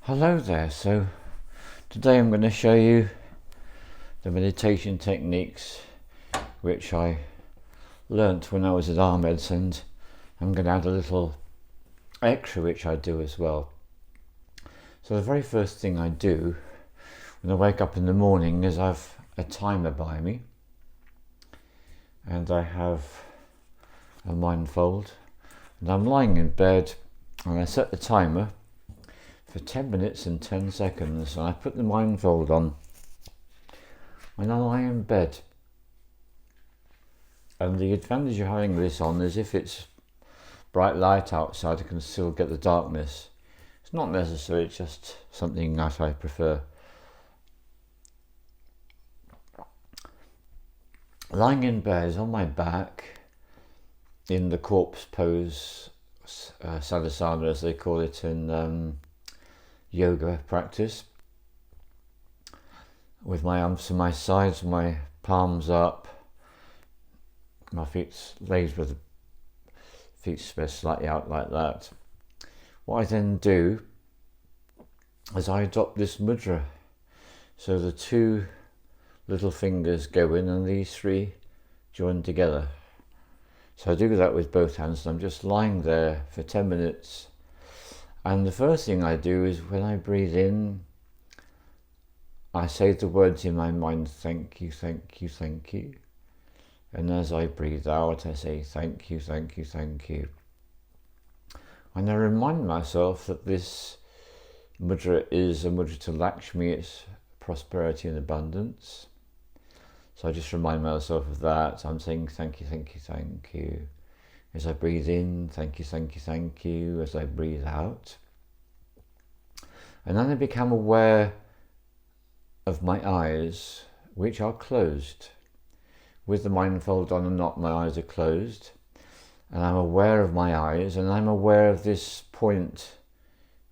Hello there. So today I'm going to show you the meditation techniques which I learnt when I was at Ahmed's, and I'm going to add a little extra which I do as well. So the very first thing I do when I wake up in the morning is I have a timer by me, and I have a mindfold, and I'm lying in bed, and I set the timer for 10 minutes and 10 seconds, and I put the mindfold on and I lie in bed. And the advantage of having this on is if it's bright light outside, I can still get the darkness. It's not necessary, it's just something that I prefer. Lying in bed on my back in the corpse pose, sadhasana as they call it in yoga practice, with my arms to my sides, my palms up, my feet laid with the feet spread slightly out like that. What I then do is I adopt this mudra. So the two little fingers go in and these three join together. So I do that with both hands, and I'm just lying there for 10 minutes. And the first thing I do is when I breathe in, I say the words in my mind, thank you, thank you, thank you. And as I breathe out, I say thank you, thank you, thank you. And I remind myself that this mudra is a mudra to Lakshmi, it's prosperity and abundance. So I just remind myself of that. I'm saying thank you, thank you, thank you. As I breathe in, thank you, thank you, thank you. As I breathe out. And then I become aware of my eyes, which are closed. With the mindfold on and not, my eyes are closed. And I'm aware of my eyes, and I'm aware of this point,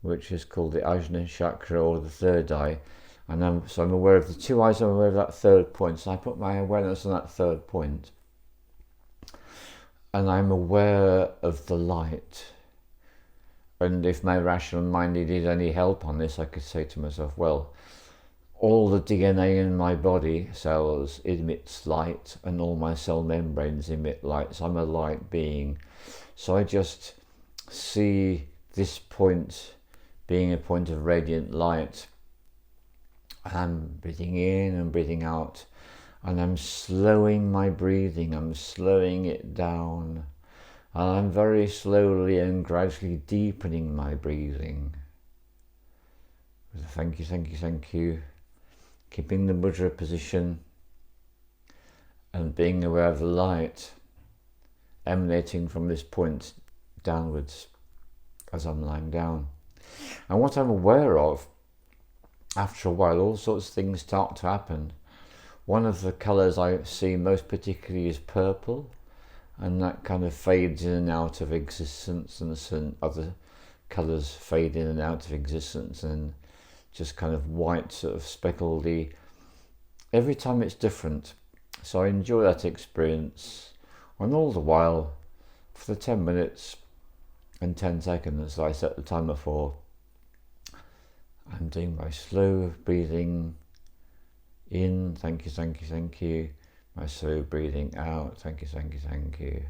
which is called the Ajna chakra, or the third eye. And I'm aware of the two eyes, I'm aware of that third point. So I put my awareness on that third point. And I'm aware of the light. And if my rational mind needed any help on this, I could say to myself, well, all the DNA in my body cells emits light, and all my cell membranes emit light. So I'm a light being. So I just see this point being a point of radiant light. And I'm breathing in and breathing out. And I'm slowing my breathing, I'm slowing it down. And I'm very slowly and gradually deepening my breathing. With a thank you, thank you, thank you. Keeping the mudra position and being aware of the light emanating from this point downwards as I'm lying down. And what I'm aware of, after a while, all sorts of things start to happen. One of the colours I see most particularly is purple, and that kind of fades in and out of existence, and some other colours fade in and out of existence, and just kind of white, sort of speckledy. Every time it's different. So I enjoy that experience, and all the while, for the 10 minutes and 10 seconds that I set the timer for, I'm doing my slow breathing in, thank you, thank you, thank you. My slow breathing out, thank you, thank you, thank you.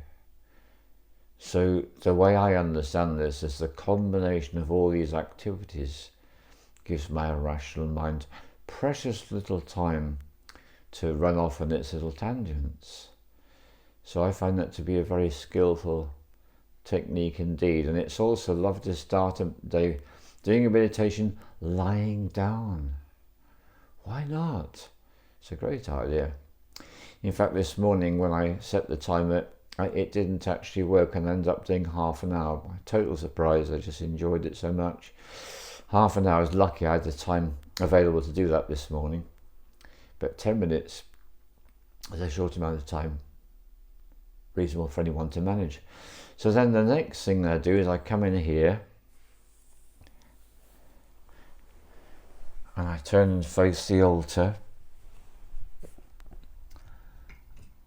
So the way I understand this is the combination of all these activities gives my rational mind precious little time to run off on its little tangents. So I find that to be a very skillful technique indeed. And it's also lovely to start a day doing a meditation lying down. Why not? It's a great idea. In fact, this morning when I set the timer, it didn't actually work, and I ended up doing half an hour. Total surprise, I just enjoyed it so much. Half an hour, I was lucky I had the time available to do that this morning. But 10 minutes is a short amount of time, reasonable for anyone to manage. So then the next thing I do is I come in here, and I turn and face the altar,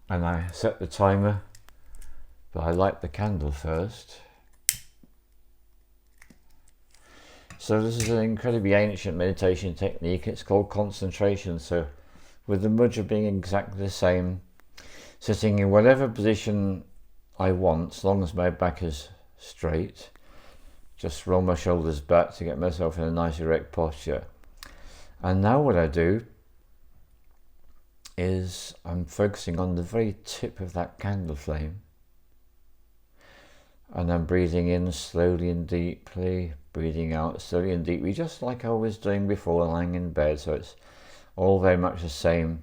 and I set the timer, but I light the candle first. So this is an incredibly ancient meditation technique. It's called concentration. So with the mudra being exactly the same, sitting in whatever position I want, as long as my back is straight, just roll my shoulders back to get myself in a nice erect posture. And now what I do is I'm focusing on the very tip of that candle flame, and I'm breathing in slowly and deeply, breathing out slowly and deeply, just like I was doing before lying in bed. So it's all very much the same.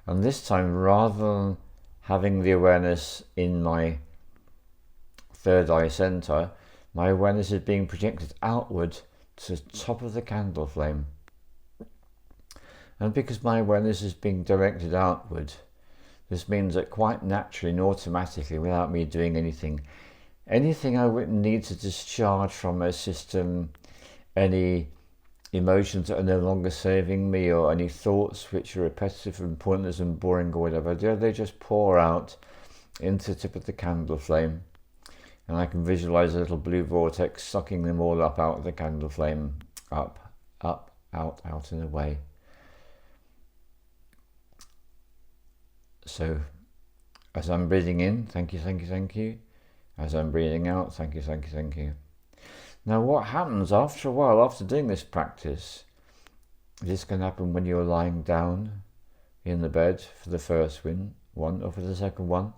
And this time, rather than having the awareness in my third eye center, my awareness is being projected outward to the top of the candle flame. And because my awareness is being directed outward, this means that quite naturally and automatically, without me doing anything I would need to discharge from my system, any emotions that are no longer serving me, or any thoughts which are repetitive and pointless and boring or whatever, they just pour out into the tip of the candle flame. And I can visualize a little blue vortex sucking them all up out of the candle flame, up, out, and away. So as I'm breathing in, thank you, thank you, thank you. As I'm breathing out, thank you, thank you, thank you. Now what happens after a while, after doing this practice, this can happen when you're lying down in the bed for the first one or for the second one,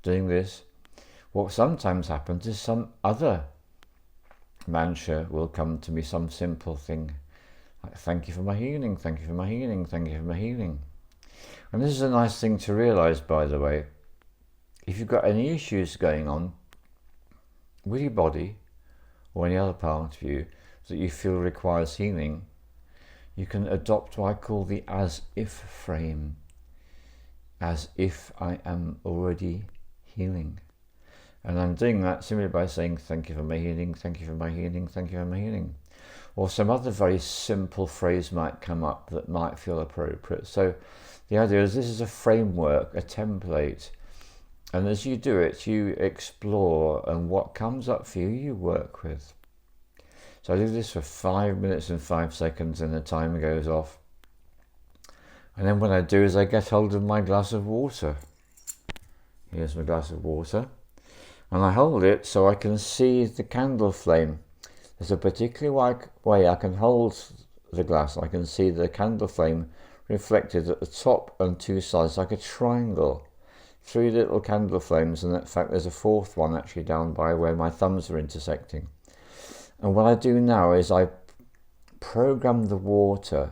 doing this. What sometimes happens is some other mantra will come to me, some simple thing, like thank you for my healing, thank you for my healing, thank you for my healing. And this is a nice thing to realize, by the way. If you've got any issues going on with your body or any other part of you that you feel requires healing, you can adopt what I call the as if frame. As if I am already healing. And I'm doing that simply by saying thank you for my healing, thank you for my healing, thank you for my healing. Or some other very simple phrase might come up that might feel appropriate. So the idea is this is a framework, a template. And as you do it, you explore, and what comes up for you, you work with. So I do this for 5 minutes and 5 seconds, and the timer goes off. And then what I do is I get hold of my glass of water. Here's my glass of water. And I hold it so I can see the candle flame. There's a particular way I can hold the glass. I can see the candle flame reflected at the top and two sides like a triangle. 3 little candle flames, and in fact there's a 4th one actually down by where my thumbs are intersecting. And what I do now is I program the water,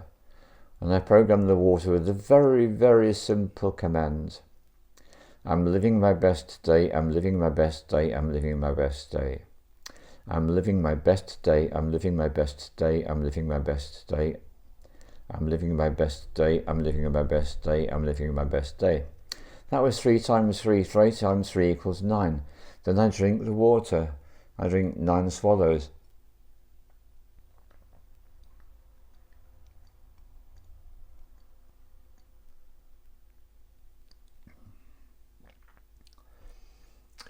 and I program the water with a very, very simple command. I'm living my best day, I'm living my best day, I'm living my best day. I'm living my best day, I'm living my best day, I'm living my best day. I'm living my best day, I'm living my best day, I'm living my best day. That was 3 times 3, 3 times 3 equals 9. Then I drink the water. I drink 9 swallows.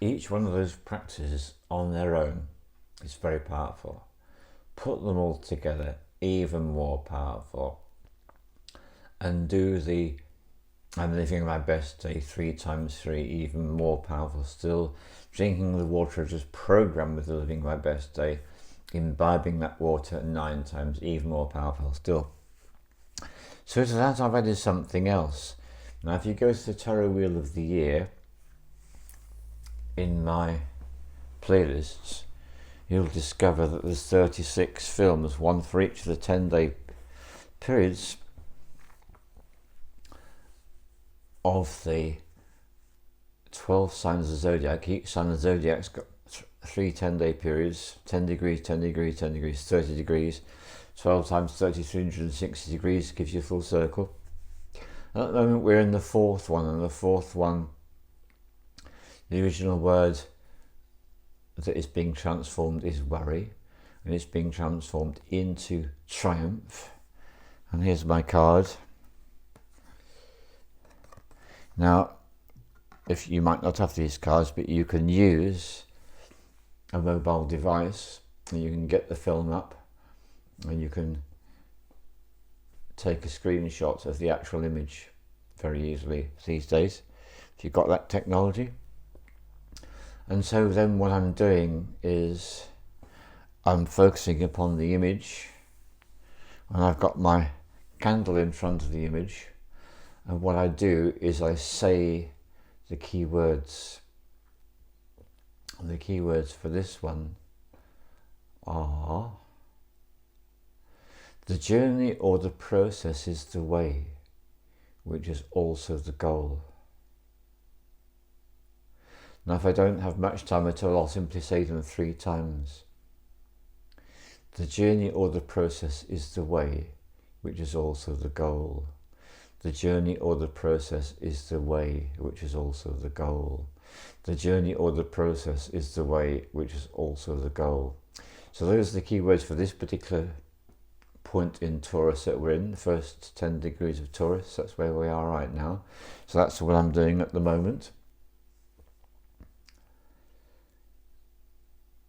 Each one of those practices on their own is very powerful. Put them all together, even more powerful. And do the I'm living my best day 3 times 3, even more powerful still. Drinking the water, just programmed with the living my best day. Imbibing that water 9 times, even more powerful still. So to that I've added something else. Now if you go to the Tarot Wheel of the Year, in my playlists, you'll discover that there's 36 films, one for each of the 10-day periods of the 12 signs of the zodiac. Each sign of the zodiac's got 3 10-day periods, 10 degrees, 10 degrees, 10 degrees, 30 degrees, 12 times 30, 360 degrees, gives you a full circle. And at the moment we're in the 4th one, and the 4th one, the original word that is being transformed is worry, and it's being transformed into triumph. And here's my card. Now, if you might not have these cards, but you can use a mobile device and you can get the film up and you can take a screenshot of the actual image very easily these days if you've got that technology. And so then what I'm doing is I'm focusing upon the image, and I've got my candle in front of the image, and what I do is I say the key words. And the key words for this one are: the journey or the process is the way, which is also the goal. Now, if I don't have much time at all, I'll simply say them 3 times. The journey or the process is the way, which is also the goal. The journey or the process is the way, which is also the goal. The journey or the process is the way, which is also the goal. So those are the key words for this particular point in Taurus that we're in, the first 10 degrees of Taurus. That's where we are right now. So that's what I'm doing at the moment.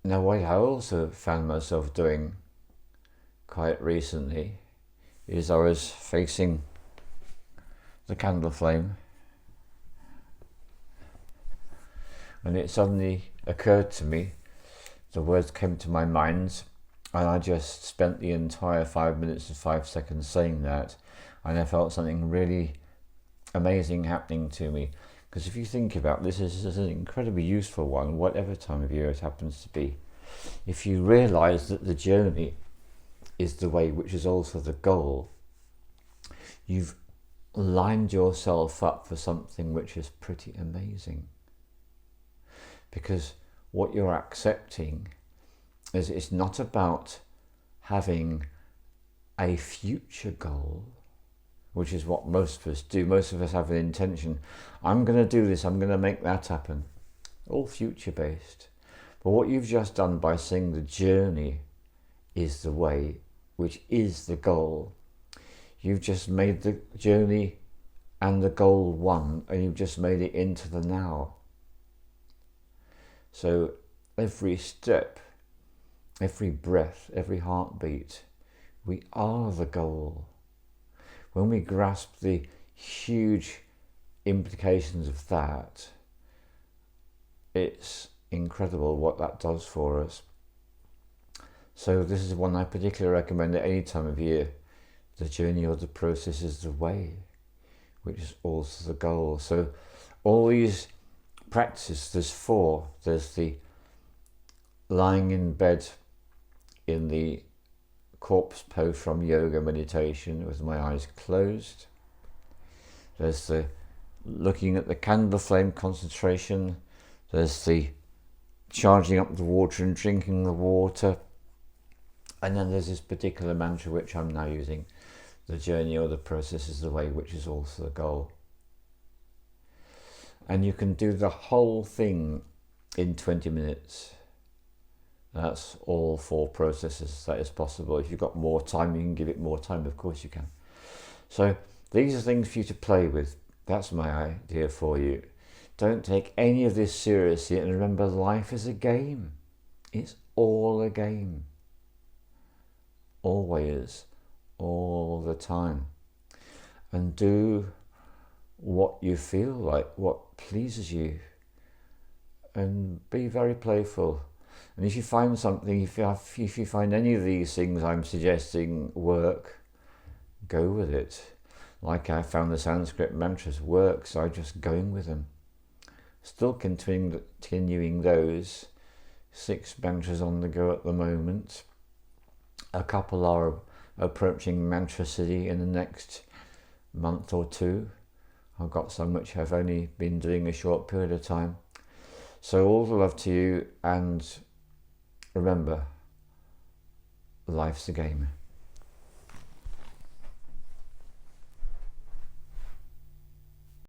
Now, what I also found myself doing quite recently is I was facing the candle flame, and it suddenly occurred to me, the words came to my mind, and I just spent the entire 5 minutes and 5 seconds saying that, and I felt something really amazing happening to me. Because if you think about this, this is an incredibly useful one, whatever time of year it happens to be. If you realise that the journey is the way, which is also the goal, you've lined yourself up for something which is pretty amazing. Because what you're accepting is it's not about having a future goal, which is what most of us do. Most of us have an intention. I'm going to do this, I'm going to make that happen. All future based. But what you've just done by saying the journey is the way, which is the goal, you've just made the journey and the goal one, and you've just made it into the now. So every step, every breath, every heartbeat, we are the goal. When we grasp the huge implications of that, it's incredible what that does for us. So this is one I particularly recommend at any time of year. The journey or the process is the way, which is also the goal. So all these practices, there's 4. There's the lying in bed in the corpse pose from yoga meditation with my eyes closed. There's the looking at the candle flame concentration. There's the charging up the water and drinking the water. And then there's this particular mantra which I'm now using. The journey or the process is the way, which is also the goal. And you can do the whole thing in 20 minutes. That's all 4 processes that is possible. If you've got more time, you can give it more time. Of course you can. So these are things for you to play with. That's my idea for you. Don't take any of this seriously, and remember, life is a game. It's all a game. Always, all the time. And do what you feel like, what pleases you, and be very playful. And if you find something, if you find any of these things I'm suggesting work, go with it. Like I found the Sanskrit mantras work, so I'm just going with them. Still continuing those. 6 mantras on the go at the moment. A couple are approaching Mantra City in the next month or 2. I've got some which I've only been doing a short period of time. So all the love to you, and remember, life's a game.